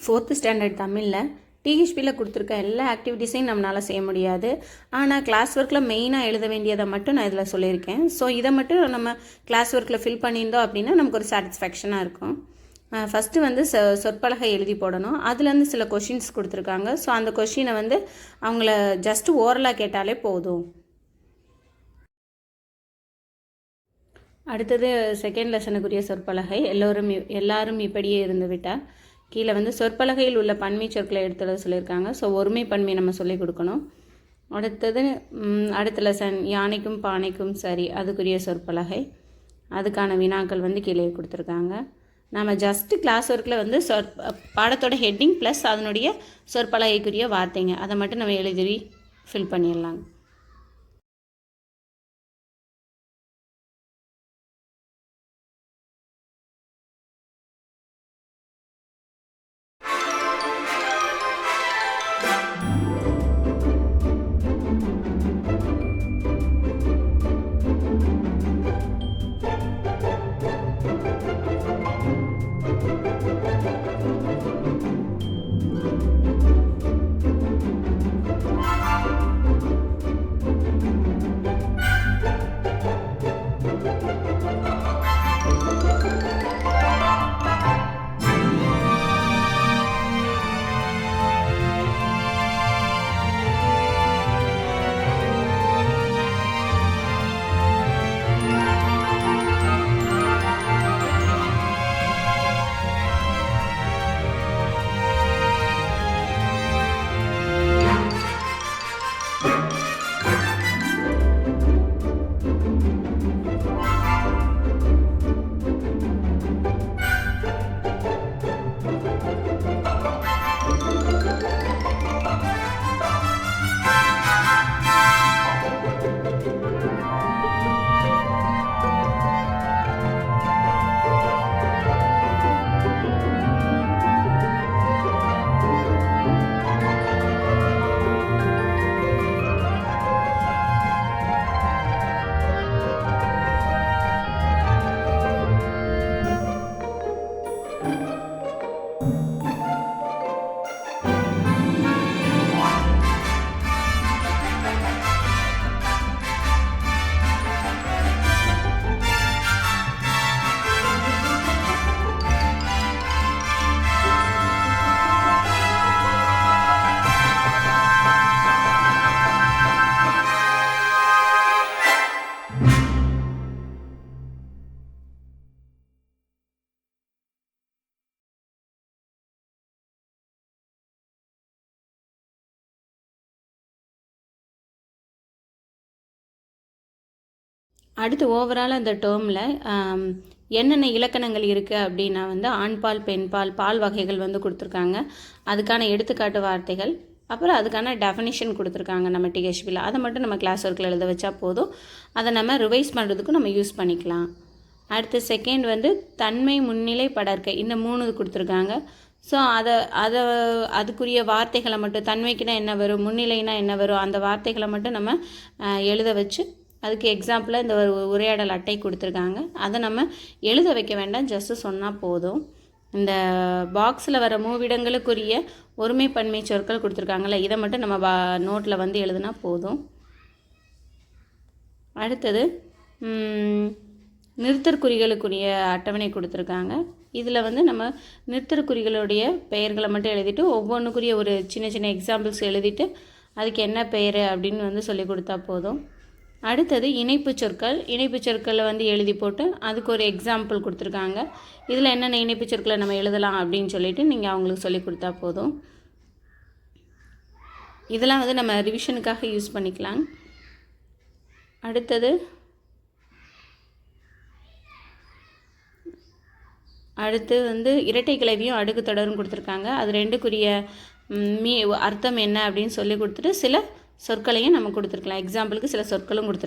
4th standard தமிழில் டிஹெச்பியில் கொடுத்துருக்க எல்லா ஆக்டிவிட்டீஸையும் நம்மளால் செய்ய முடியாது. ஆனால் கிளாஸ் ஒர்க்கில் மெயினாக எழுத வேண்டியதை மட்டும் நான் இதில் சொல்லியிருக்கேன். ஸோ இதை மட்டும் நம்ம கிளாஸ் ஒர்க்கில் ஃபில் பண்ணியிருந்தோம் அப்படின்னா நமக்கு ஒரு சாட்டிஸ்ஃபேக்ஷனாக இருக்கும். ஃபஸ்ட்டு வந்து சொற்பலகை எழுதி போடணும். அதுலேருந்து சில கொஷின்ஸ் கொடுத்துருக்காங்க. ஸோ அந்த கொஷினை வந்து அவங்கள ஜஸ்ட்டு ஓரலாக கேட்டாலே போதும். அடுத்தது செகண்ட் லெசனுக்குரிய சொற்பலகை எல்லாரும் இப்படியே இருந்து விட்டால். கீழே வந்து சொற்பலகையில் உள்ள பன்மை சொற்களை எடுத்துட சொல்லியிருக்காங்க. ஸோ ஒருமை பன்மை நம்ம சொல்லிக் கொடுக்கணும். அடுத்த லெசன் யானைக்கும் பானைக்கும் சரி, அதுக்குரிய சொற்பலகை, அதுக்கான வினாக்கள் வந்து கீழே கொடுத்துருக்காங்க. நம்ம ஜஸ்ட்டு கிளாஸ் ஒர்க்கில் வந்து பாடத்தோட ஹெட்டிங் ப்ளஸ் அதனுடைய சொற்பலகைக்குரிய வார்த்தைங்க அதை மட்டும் நம்ம எழுதி ஃபில் பண்ணிடலாங்க. அடுத்து ஓவரால் அந்த டேர்மில் என்னென்ன இலக்கணங்கள் இருக்குது அப்படின்னா வந்து ஆண்பால் பெண்பால் பால் வகைகள் வந்து கொடுத்துருக்காங்க. அதுக்கான எடுத்துக்காட்டு வார்த்தைகள், அப்புறம் அதுக்கான டெஃபினிஷன் கொடுத்துருக்காங்க நம்ம டிஹெச்பியில். அதை மட்டும் நம்ம கிளாஸ் ஒர்க்கில் எழுத வச்சா போதும். அதை நம்ம ரிவைஸ் பண்ணுறதுக்கும் நம்ம யூஸ் பண்ணிக்கலாம். அடுத்து செகண்ட் வந்து தன்மை முன்னிலை படர்க்கை, இந்த 3 கொடுத்துருக்காங்க. ஸோ அதுக்குரிய வார்த்தைகளை மட்டும், தன்மைக்குனா என்ன வரும், முன்னிலைனா என்ன வரும், அந்த வார்த்தைகளை மட்டும் நம்ம எழுத வச்சு அதுக்கு எக்ஸாம்பிளாக இந்த ஒரு உரையாடல் அட்டை கொடுத்துருக்காங்க. அதை நம்ம எழுத வைக்க வேண்டாம், ஜஸ்ட்டு சொன்னால் போதும். இந்த பாக்ஸில் வர மூவிடங்களுக்குரிய ஒருமை பன்மை சொற்கள் கொடுத்துருக்காங்கல்ல, இதை மட்டும் நம்ம நோட்டில் வந்து எழுதுனா போதும். அடுத்தது நிறுத்தற்குறிகளுக்குரிய அட்டவணை கொடுத்துருக்காங்க. இதில் வந்து நம்ம நிறுத்தற்குறிகளுடைய பெயர்களை மட்டும் எழுதிட்டு ஒவ்வொன்றுக்குரிய ஒரு சின்ன சின்ன எக்ஸாம்பிள்ஸ் எழுதிட்டு அதுக்கு என்ன பெயர் அப்படின்னு வந்து சொல்லி கொடுத்தா போதும். அடுத்தது இணைப்பு சொற்களை வந்து எழுதி போட்டு அதுக்கு ஒரு எக்ஸாம்பிள் கொடுத்துருக்காங்க. இதில் என்னென்ன இணைப்பு சொற்களை நம்ம எழுதலாம் அப்படின்னு சொல்லிட்டு நீங்கள் அவங்களுக்கு சொல்லி கொடுத்தா போதும். இதெல்லாம் வந்து நம்ம ரிவிஷனுக்காக யூஸ் பண்ணிக்கலாம். அடுத்து வந்து இரட்டை கிளவியும் அடுக்கு தொடரும் கொடுத்துருக்காங்க. அது ரெண்டுக்குரிய அர்த்தம் என்ன அப்படின்னு சொல்லி கொடுத்துட்டு சில சொற்களையும் நம்ம கொடுத்துருக்கலாம். எக்ஸாம்பிளுக்கு சில சொற்களும் கொடுத்துருக்காங்க.